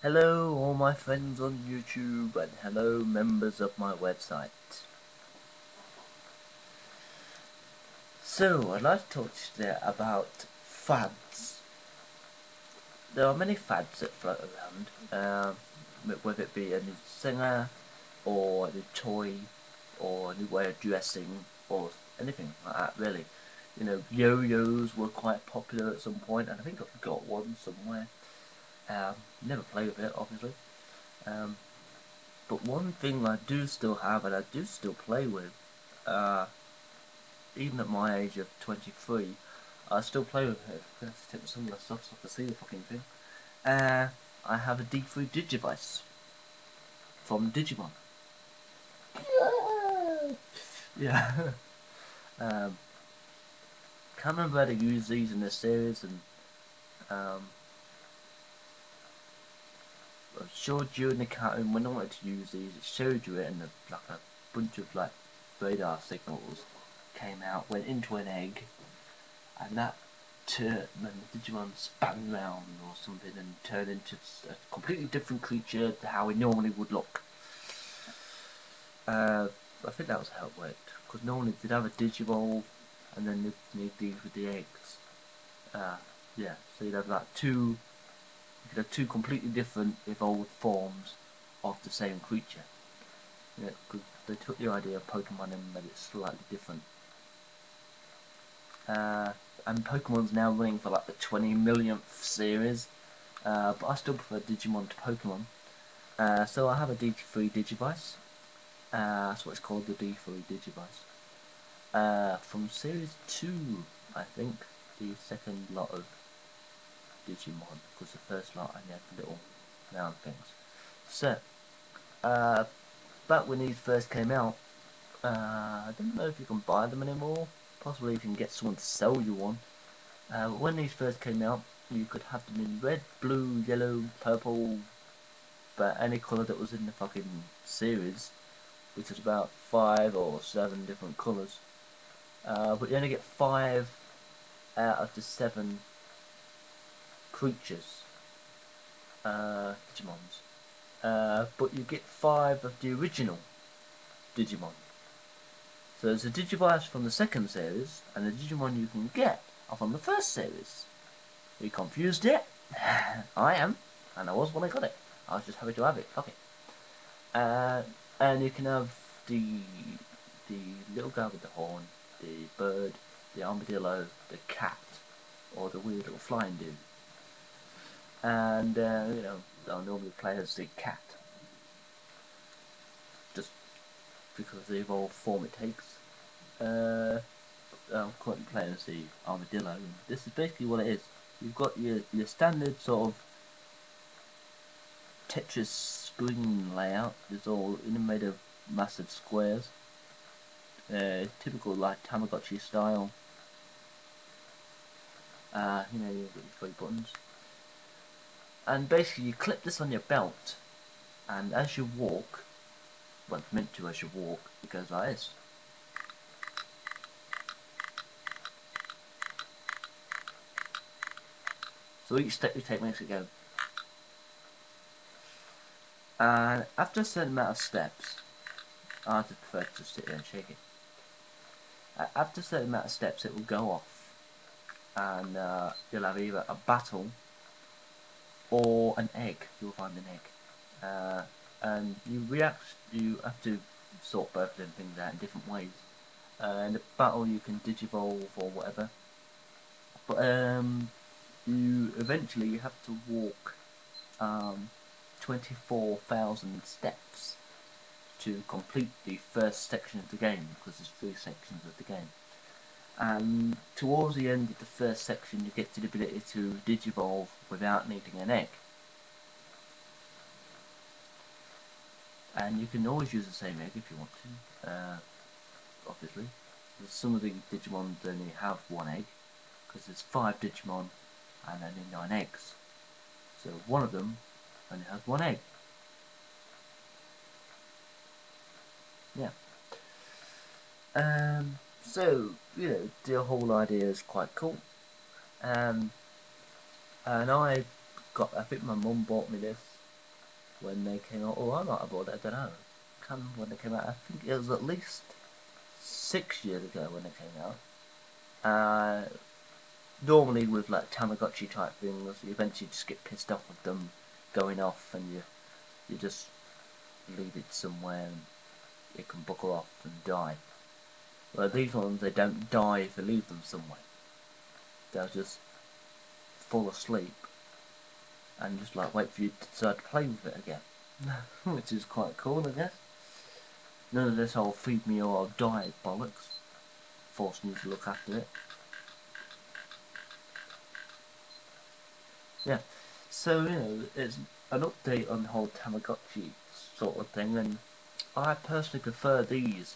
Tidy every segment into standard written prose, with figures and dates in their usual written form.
Hello all my friends on YouTube and hello members of my website. So I'd like to talk to you today about fads. There are many fads that float around, whether it be a new singer or a new toy or a new way of dressing or anything like that really. You know, yo-yos were quite popular at some point and I think I've got one somewhere. Never played with it obviously. Um, But one thing I do still have and I do still play with, uh, even at my age of 23, I still play with it. Let's take some of the stuff so I can see the fucking thing. I have a D3 Digivice from Digimon. Yeah. um, can't remember how to use these in this series, and um, I'm sure during the cartoon when I wanted to use these, it showed you it, and like a bunch of like radar signals came out, went into an egg, and that turned when the Digimon spun round or something and turned into a completely different creature to how it normally would look. I think that was how it worked, because normally they'd have a Digivolve and then they'd need these with the eggs. Yeah, so you'd have like you could have two completely different evolved forms of the same creature. Yeah, because they took the idea of Pokemon and made it slightly different. And Pokemon's now running for like the 20 millionth series, but I still prefer Digimon to Pokemon. So I have a D3 Digivice. That's what it's called, the D3 Digivice. From Series 2, I think, the second lot of Digimon, because the first lot only had the little round things. So, uh, back when these first came out, I don't know if you can buy them anymore. Possibly you can get someone to sell you one. When these first came out, you could have them in red, blue, yellow, purple, but any colour that was in the fucking series, which is about 5 or 7 different colours. But you only get 5 out of the 7 creatures, Digimons. But you get 5 of the original Digimon. So there's a Digivice from the second series, and the Digimon you can get are from the first series. Are you confused yet? I am, and I was when I got it. I was just happy to have it. Fuck it. And you can have the the little guy with the horn, the bird, the armadillo, the cat, or the weird little flying dude. And you know, I'll normally play as the cat, just because of the evolved form it takes. I'm currently playing as the armadillo. And this is basically what it is. You've got your standard sort of Tetris screen layout. It's all made of massive squares. Typical like Tamagotchi style. You know, you've got your 3 buttons. And basically you clip this on your belt, and as you walk, well it's meant to as you walk, it goes like this. So each step you take makes it go. And after a certain amount of steps, I just prefer to just sit there and shake it. After a certain amount of steps it will go off, and you'll have either a battle or an egg. You'll find an egg, and you have to sort both of them things out in different ways. In the battle you can digivolve or whatever, but you eventually have to walk 24,000 steps to complete the first section of the game, because there's 3 sections of the game. And towards the end of the first section you get to the ability to digivolve without needing an egg. And you can always use the same egg if you want to, obviously. Some of the Digimon only have 1 egg, because there's 5 Digimon and only 9 eggs. So one of them only has 1 egg. Yeah. So, you know, the whole idea is quite cool. And I think my mum bought me this when they came out. Or I might have bought it, I don't know. I can't remember when they came out. I think it was at least 6 years ago when they came out. Normally with like Tamagotchi type things, you eventually just get pissed off with them going off, and you just leave it somewhere and it can buckle off and die. Well, these ones, they don't die if you leave them somewhere. They'll just fall asleep and just like wait for you to decide to play with it again. Which is quite cool, I guess. None of this whole feed me or I'll die bollocks, forcing you to look after it. Yeah, so it's an update on the whole Tamagotchi sort of thing, and I personally prefer these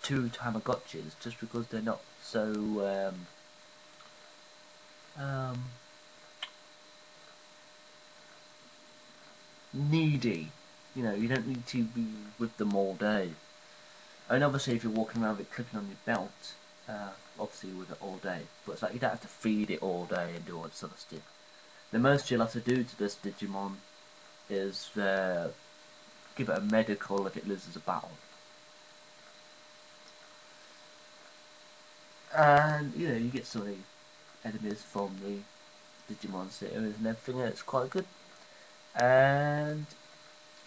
two Tamagotchis just because they're not so needy. You don't need to be with them all day. I mean, obviously, if you're walking around with it clipping on your belt, obviously with it all day. But it's like you don't have to feed it all day and do all that sort of stuff. The most you'll have to do to this Digimon is give it a medical if it loses a battle. And, you get some of the enemies from the Digimon series and everything, and it's quite good. And,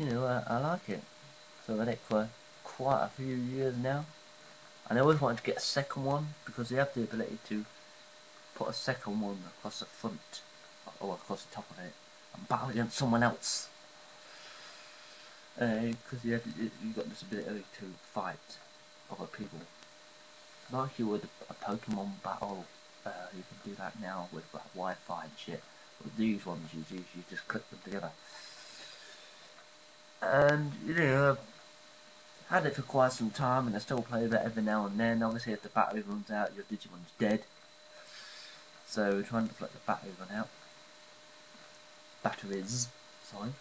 I like it. So I've had it for quite a few years now. And I always wanted to get a second one, because they have the ability to put a second one across the front, or across the top of it, and battle against someone else. Because you've got this ability to fight other people. Like you would a Pokemon battle, you can do that now with like Wi-Fi and shit. With these ones, you just click them together. And I've had it for quite some time, and I still play with it every now and then. Obviously, if the battery runs out, your Digimon's dead. So we're trying to let the battery run out. Batteries, sorry.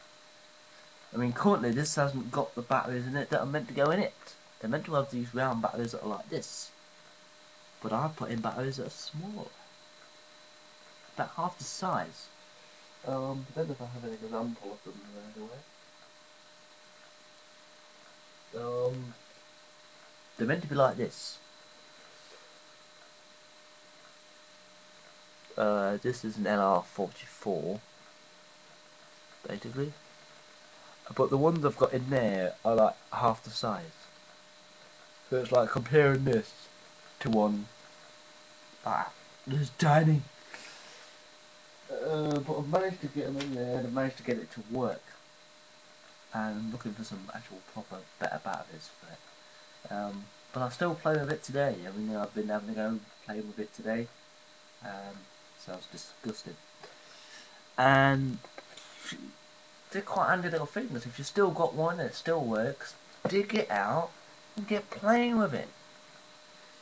I mean, currently this hasn't got the batteries in it that are meant to go in it. They're meant to have these round batteries that are like this. But I put in batteries that are small. About half the size. I don't know if I have an example of them right away. They're meant to be like this. This is an LR44, basically. But the ones I've got in there are like half the size. So it's like comparing this to one. This is tiny. But I've managed to get them in there, and I've managed to get it to work. And I'm looking for some actual proper, better batteries for it. But I still play with it today. I mean, I've been having to go playing with it today. So it's disgusting. And they're quite handy little things. If you've still got one that still works, dig it out and get playing with it.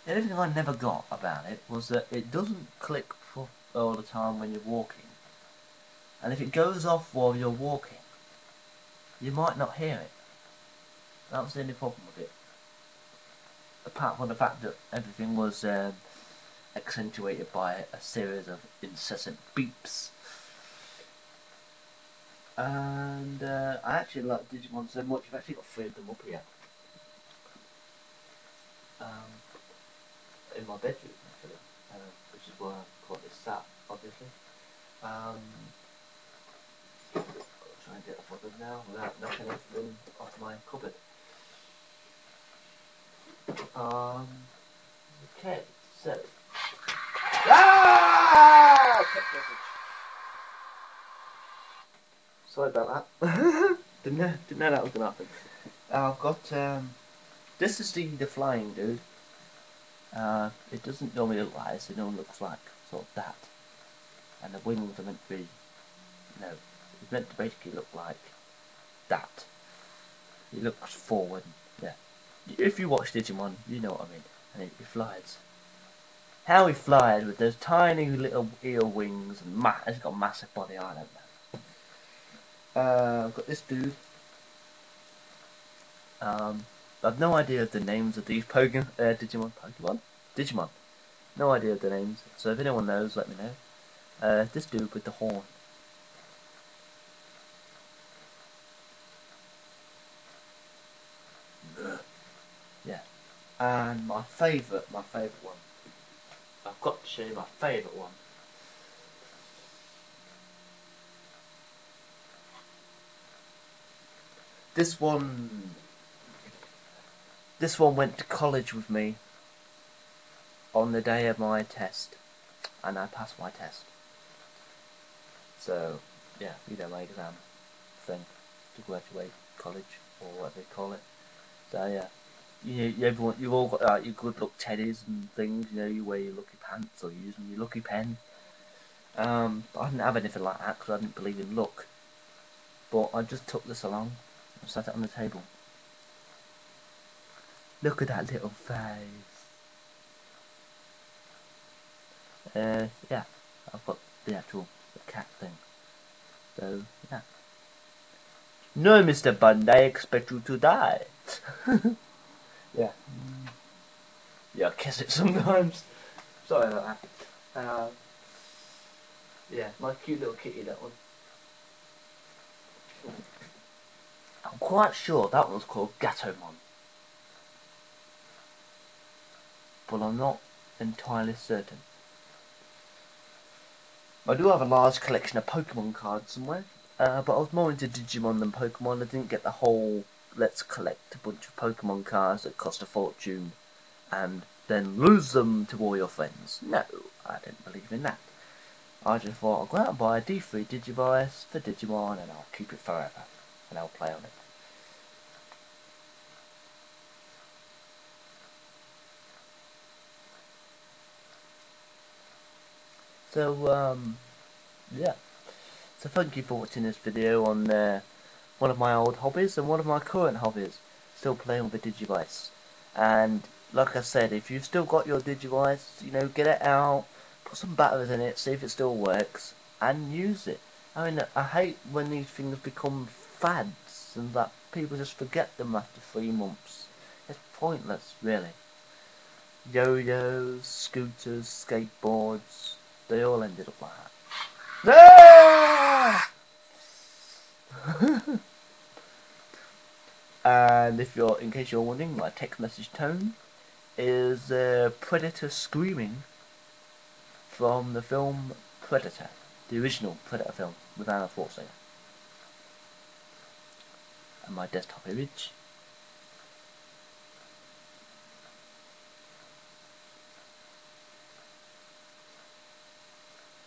The only thing I never got about it was that it doesn't click all the time when you're walking. And if it goes off while you're walking, you might not hear it. That was the only problem with it. Apart from the fact that everything was accentuated by a series of incessant beeps. And I actually like Digimon so much, I've actually got 3 of them up here. In my bedroom, actually, which is where I'm currently sat, obviously. I'll try and get up with them now without knocking anything off my cupboard. Okay, so. Text message. Sorry about that. didn't know that was gonna happen. I've got this is the flying dude. It doesn't normally look like this. It normally looks like sort of that, and the wings are meant to be it's meant to basically look like that. It looks forward. Yeah. If you watch Digimon, you know what I mean. And he flies. How he flies with those tiny little eel wings and he's got a massive body. I don't know. I've got this dude. I've no idea of the names of these Digimon. No idea of the names. So if anyone knows, let me know. This dude with the horn. And my favourite one. I've got to show you my favourite one. This one went to college with me on the day of my test, and I passed my test. So, yeah, my exam thing to graduate college, or what they call it. So, yeah. You've all got your good luck teddies and things, you wear your lucky pants or you're using your lucky pen. I didn't have anything like that because I didn't believe in luck. But I just took this along and sat it on the table. Look at that little face. Yeah, I've got the actual cat thing. So, yeah. No, Mr. Bund, I expect you to die. Yeah. Yeah, I kiss it sometimes. Sorry about that. Yeah, my cute little kitty, that one. I'm quite sure that one was called Gatomon. But I'm not entirely certain. I do have a large collection of Pokemon cards somewhere. But I was more into Digimon than Pokemon. I didn't get the whole let's collect a bunch of Pokemon cards that cost a fortune and then lose them to all your friends. No, I didn't believe in that. I just thought I'll go out and buy a D3 Digivice for Digimon and I'll keep it forever. And I'll play on it. So, yeah. So thank you for watching this video on one of my old hobbies and one of my current hobbies. Still playing with the Digivice. And like I said, if you've still got your Digivice, get it out, put some batteries in it, see if it still works, and use it. I mean, I hate when these things become fads and that people just forget them after 3 months. It's pointless, really. Yo-yos, scooters, skateboards, they all ended up like that. Ah! And in case you're wondering, my text message tone is Predator screaming from the film Predator, the original Predator film with Arnold Schwarzenegger. And my desktop image.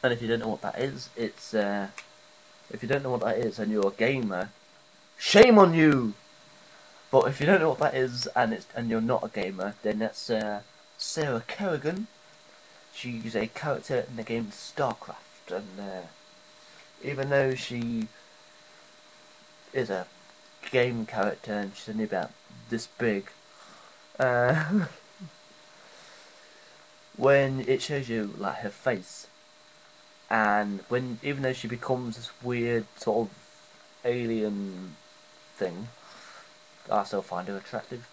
And if you don't know what that is, if you don't know what that is and you're a gamer, shame on you! But if you don't know what that is and you're not a gamer, then that's Sarah Kerrigan. She's a character in the game StarCraft, and even though she is a game character and she's only about this big, when it shows you like her face, and even though she becomes this weird sort of alien thing, I still find her attractive.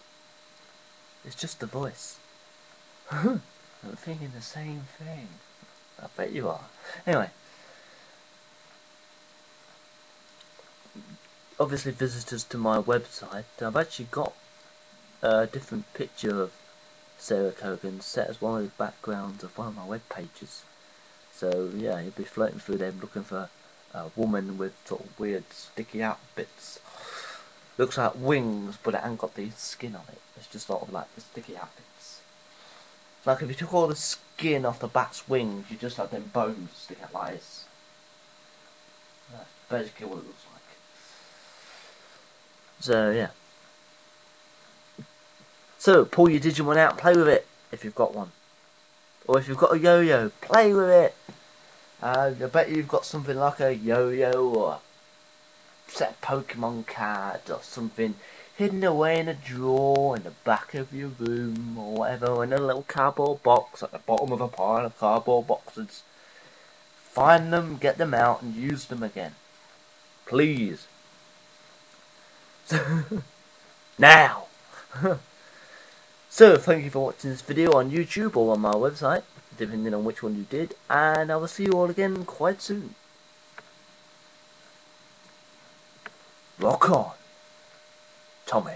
It's just the voice. I'm thinking the same thing. I bet you are. Anyway, obviously visitors to my website, I've actually got a different picture of Sarah Kogan set as one of the backgrounds of one of my web pages. So yeah, you'll be floating through them looking for a woman with sort of weird sticky out bits. Looks like wings, but it ain't got the skin on it. It's just sort of like the sticky out bits. Like if you took all the skin off the bat's wings, you just have them bones stick out like this. That's basically what it looks like. So yeah. So pull your Digimon out, play with it if you've got one. Or if you've got a yo-yo, play with it. I bet you've got something like a yo-yo or a set of Pokemon cards or something hidden away in a drawer in the back of your room or whatever, in a little cardboard box at the bottom of a pile of cardboard boxes. Find them, get them out, and use them again. Please. Now! So, thank you for watching this video on YouTube or on my website, depending on which one you did, and I will see you all again quite soon. Rock on, Tommy.